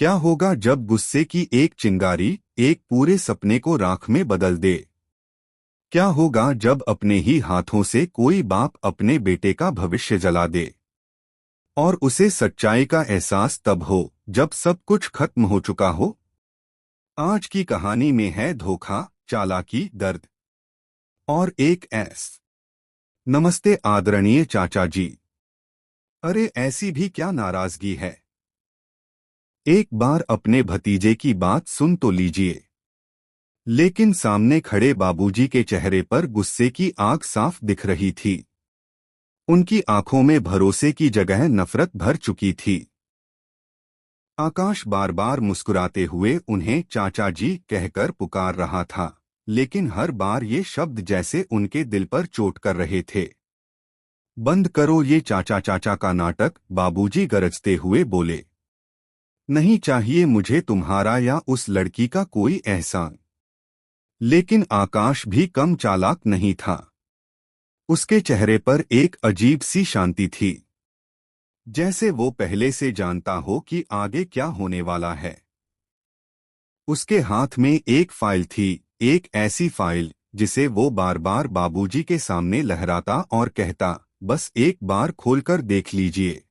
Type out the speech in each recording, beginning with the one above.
क्या होगा जब गुस्से की एक चिंगारी एक पूरे सपने को राख में बदल दे? क्या होगा जब अपने ही हाथों से कोई बाप अपने बेटे का भविष्य जला दे? और उसे सच्चाई का एहसास तब हो जब सब कुछ खत्म हो चुका हो। आज की कहानी में है धोखा, चालाकी, दर्द और एक ऐस। नमस्ते आदरणीय चाचा जी। अरे ऐसी भी क्या नाराजगी है? एक बार अपने भतीजे की बात सुन तो लीजिए। लेकिन सामने खड़े बाबूजी के चेहरे पर गुस्से की आग साफ दिख रही थी। उनकी आंखों में भरोसे की जगह नफरत भर चुकी थी। आकाश बार बार मुस्कुराते हुए उन्हें चाचा जी कहकर पुकार रहा था, लेकिन हर बार ये शब्द जैसे उनके दिल पर चोट कर रहे थे। बंद करो ये चाचा चाचा का नाटक, बाबूजी गरजते हुए बोले। नहीं चाहिए मुझे तुम्हारा या उस लड़की का कोई एहसान। लेकिन आकाश भी कम चालाक नहीं था। उसके चेहरे पर एक अजीब सी शांति थी, जैसे वो पहले से जानता हो कि आगे क्या होने वाला है। उसके हाथ में एक फाइल थी, एक ऐसी फाइल जिसे वो बार बार बाबूजी के सामने लहराता और कहता, बस एक बार खोलकर देख लीजिए,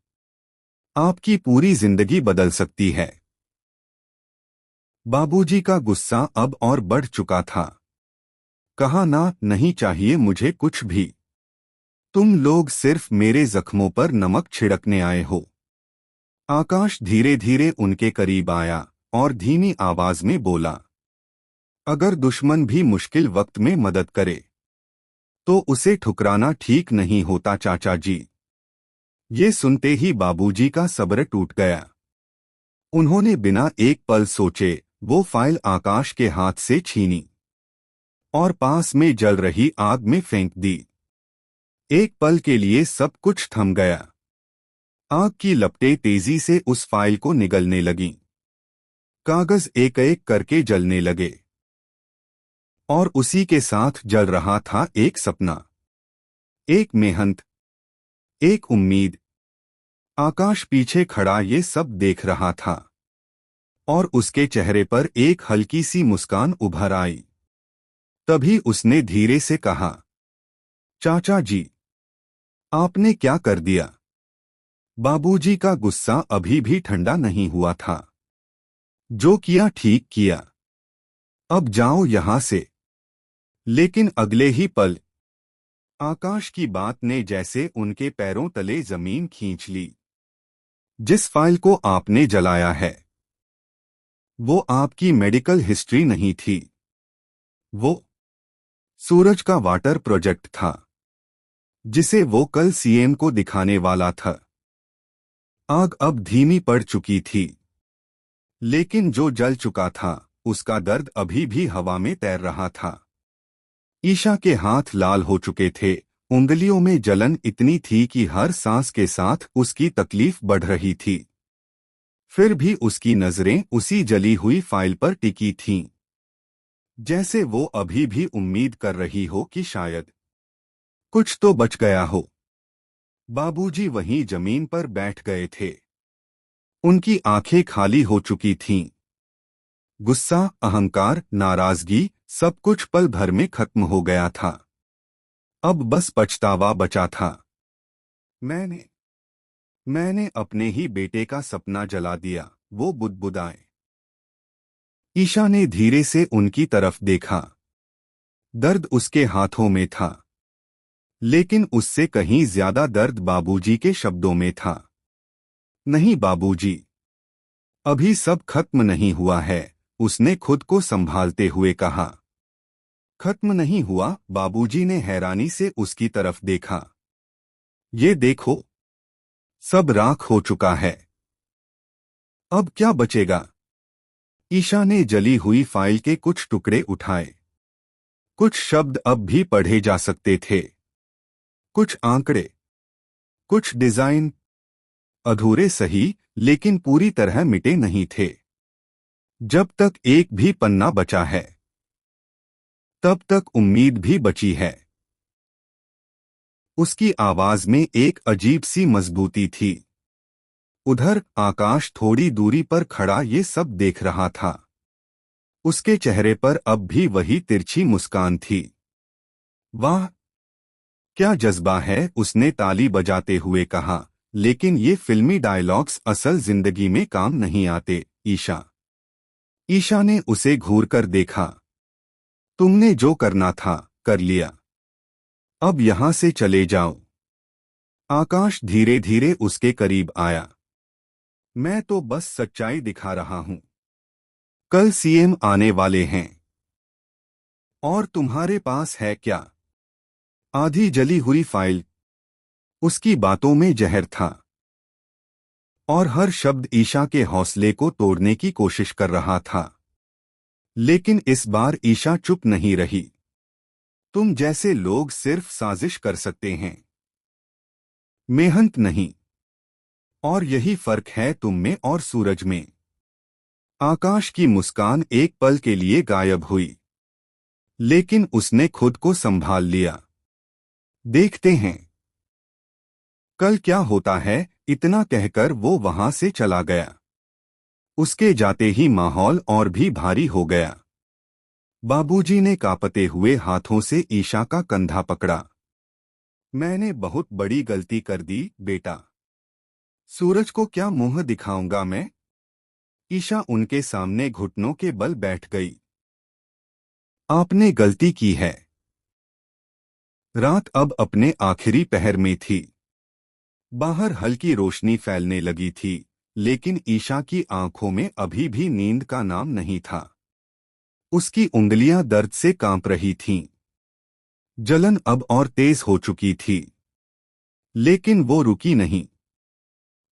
आपकी पूरी जिंदगी बदल सकती है। बाबूजी का गुस्सा अब और बढ़ चुका था। कहा ना, नहीं चाहिए मुझे कुछ भी। तुम लोग सिर्फ मेरे जख्मों पर नमक छिड़कने आए हो। आकाश धीरे धीरे उनके करीब आया और धीमी आवाज में बोला, अगर दुश्मन भी मुश्किल वक्त में मदद करे तो उसे ठुकराना ठीक नहीं होता चाचा जी। ये सुनते ही बाबूजी का सब्र टूट गया। उन्होंने बिना एक पल सोचे वो फाइल आकाश के हाथ से छीनी और पास में जल रही आग में फेंक दी। एक पल के लिए सब कुछ थम गया। आग की लपटें तेजी से उस फाइल को निगलने लगीं। कागज एक एक करके जलने लगे और उसी के साथ जल रहा था एक सपना, एक मेहनत, एक उम्मीद। आकाश पीछे खड़ा ये सब देख रहा था और उसके चेहरे पर एक हल्की सी मुस्कान उभर आई। तभी उसने धीरे से कहा, चाचा जी, आपने क्या कर दिया? बाबूजी का गुस्सा अभी भी ठंडा नहीं हुआ था। जो किया ठीक किया, अब जाओ यहां से। लेकिन अगले ही पल आकाश की बात ने जैसे उनके पैरों तले जमीन खींच ली। जिस फाइल को आपने जलाया है वो आपकी मेडिकल हिस्ट्री नहीं थी, वो सूरज का वाटर प्रोजेक्ट था, जिसे वो कल सीएम को दिखाने वाला था। आग अब धीमी पड़ चुकी थी, लेकिन जो जल चुका था उसका दर्द अभी भी हवा में तैर रहा था। ईशा के हाथ लाल हो चुके थे, उंगलियों में जलन इतनी थी कि हर सांस के साथ उसकी तकलीफ बढ़ रही थी। फिर भी उसकी नजरें उसी जली हुई फाइल पर टिकी थीं, जैसे वो अभी भी उम्मीद कर रही हो कि शायद कुछ तो बच गया हो। बाबूजी वहीं जमीन पर बैठ गए थे। उनकी आंखें खाली हो चुकी थीं। गुस्सा, अहंकार, नाराजगी, सब कुछ पल भर में खत्म हो गया था। अब बस पछतावा बचा था। मैंने अपने ही बेटे का सपना जला दिया, वो बुदबुदाए। ईशा ने धीरे से उनकी तरफ देखा। दर्द उसके हाथों में था, लेकिन उससे कहीं ज्यादा दर्द बाबूजी के शब्दों में था। नहीं बाबूजी, अभी सब खत्म नहीं हुआ है, उसने खुद को संभालते हुए कहा। खत्म नहीं हुआ? बाबूजी ने हैरानी से उसकी तरफ देखा। ये देखो, सब राख हो चुका है। अब क्या बचेगा? ईशा ने जली हुई फाइल के कुछ टुकड़े उठाए। कुछ शब्द अब भी पढ़े जा सकते थे, कुछ आंकड़े, कुछ डिजाइन, अधूरे सही लेकिन पूरी तरह मिटे नहीं थे। जब तक एक भी पन्ना बचा है तब तक उम्मीद भी बची है। उसकी आवाज में एक अजीब सी मजबूती थी। उधर आकाश थोड़ी दूरी पर खड़ा ये सब देख रहा था। उसके चेहरे पर अब भी वही तिरछी मुस्कान थी। वाह, क्या जज्बा है, उसने ताली बजाते हुए कहा। लेकिन ये फिल्मी डायलॉग्स असल जिंदगी में काम नहीं आते, ईशा। ईशा ने उसे घूरकर देखा। तुमने जो करना था कर लिया, अब यहां से चले जाओ। आकाश धीरे धीरे उसके करीब आया। मैं तो बस सच्चाई दिखा रहा हूं। कल सीएम आने वाले हैं। और तुम्हारे पास है क्या? आधी जली हुई फाइल। उसकी बातों में जहर था और हर शब्द ईशा के हौसले को तोड़ने की कोशिश कर रहा था। लेकिन इस बार ईशा चुप नहीं रही। तुम जैसे लोग सिर्फ साजिश कर सकते हैं, मेहनत नहीं। और यही फर्क है तुम में और सूरज में। आकाश की मुस्कान एक पल के लिए गायब हुई, लेकिन उसने खुद को संभाल लिया। देखते हैं कल क्या होता है, इतना कहकर वो वहां से चला गया। उसके जाते ही माहौल और भी भारी हो गया। बाबूजी ने कांपते हुए हाथों से ईशा का कंधा पकड़ा। मैंने बहुत बड़ी गलती कर दी बेटा। सूरज को क्या मुंह दिखाऊंगा मैं? ईशा उनके सामने घुटनों के बल बैठ गई। आपने गलती की है। रात अब अपने आखिरी पहर में थी। बाहर हल्की रोशनी फैलने लगी थी, लेकिन ईशा की आंखों में अभी भी नींद का नाम नहीं था। उसकी उंगलियां दर्द से कांप रही थीं। जलन अब और तेज हो चुकी थी, लेकिन वो रुकी नहीं।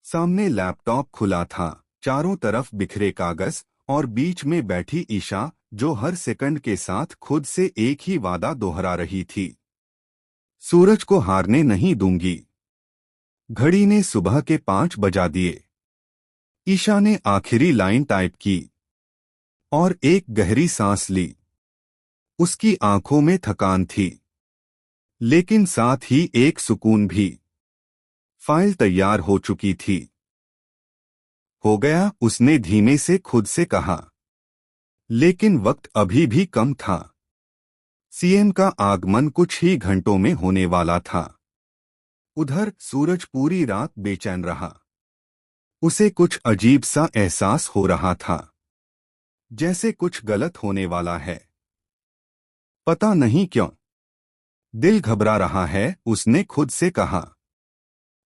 सामने लैपटॉप खुला था, चारों तरफ बिखरे कागज और बीच में बैठी ईशा, जो हर सेकंड के साथ खुद से एक ही वादा दोहरा रही थी। सूरज को हारने नहीं दूंगी। घड़ी ने सुबह के 5 बजा दिए। ईशा ने आखिरी लाइन टाइप की और एक गहरी सांस ली। उसकी आंखों में थकान थी, लेकिन साथ ही एक सुकून भी। फाइल तैयार हो चुकी थी। हो गया, उसने धीमे से खुद से कहा। लेकिन वक्त अभी भी कम था। सीएम का आगमन कुछ ही घंटों में होने वाला था। उधर सूरज पूरी रात बेचैन रहा। उसे कुछ अजीब सा एहसास हो रहा था, जैसे कुछ गलत होने वाला है। पता नहीं क्यों दिल घबरा रहा है, उसने खुद से कहा।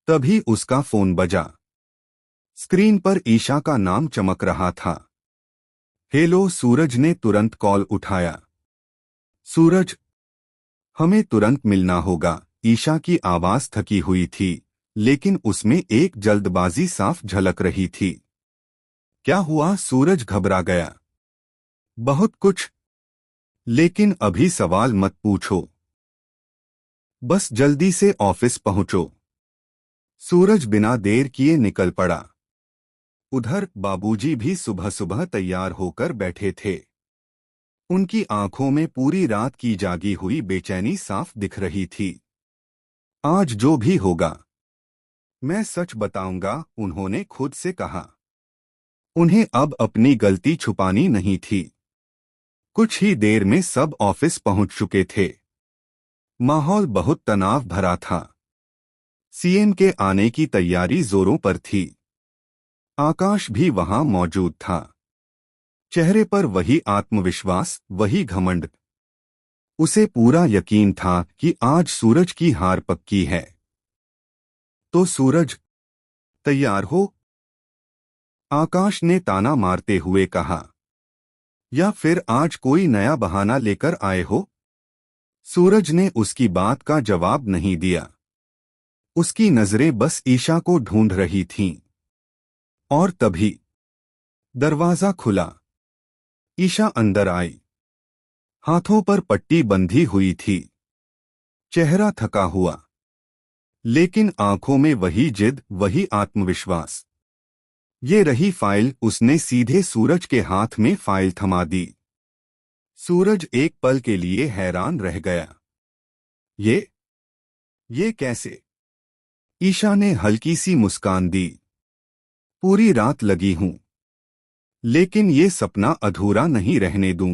तभी उसका फोन बजा। स्क्रीन पर ईशा का नाम चमक रहा था। हेलो, सूरज ने तुरंत कॉल उठाया। सूरज, हमें तुरंत मिलना होगा। ईशा की आवाज थकी हुई थी, लेकिन उसमें एक जल्दबाजी साफ झलक रही थी। क्या हुआ? सूरज घबरा गया। बहुत कुछ, लेकिन अभी सवाल मत पूछो। बस जल्दी से ऑफिस पहुंचो। सूरज बिना देर किए निकल पड़ा। उधर बाबूजी भी सुबह सुबह तैयार होकर बैठे थे। उनकी आंखों में पूरी रात की जागी हुई बेचैनी साफ दिख रही थी। आज जो भी होगा मैं सच बताऊंगा, उन्होंने खुद से कहा। उन्हें अब अपनी गलती छुपानी नहीं थी। कुछ ही देर में सब ऑफिस पहुंच चुके थे। माहौल बहुत तनाव भरा था। सीएम के आने की तैयारी जोरों पर थी। आकाश भी वहां मौजूद था। चेहरे पर वही आत्मविश्वास, वही घमंड। उसे पूरा यकीन था कि आज सूरज की हार पक्की है। तो सूरज, तैयार हो? आकाश ने ताना मारते हुए कहा। या फिर आज कोई नया बहाना लेकर आए हो? सूरज ने उसकी बात का जवाब नहीं दिया। उसकी नजरें बस ईशा को ढूंढ रही थीं। और तभी दरवाजा खुला। ईशा अंदर आई। हाथों पर पट्टी बंधी हुई थी। चेहरा थका हुआ, लेकिन आंखों में वही जिद, वही आत्मविश्वास। ये रही फाइल। उसने सीधे सूरज के हाथ में फाइल थमा दी। सूरज एक पल के लिए हैरान रह गया। ये कैसे? ईशा ने हल्की सी मुस्कान दी। पूरी रात लगी हूं, लेकिन ये सपना अधूरा नहीं रहने दूं।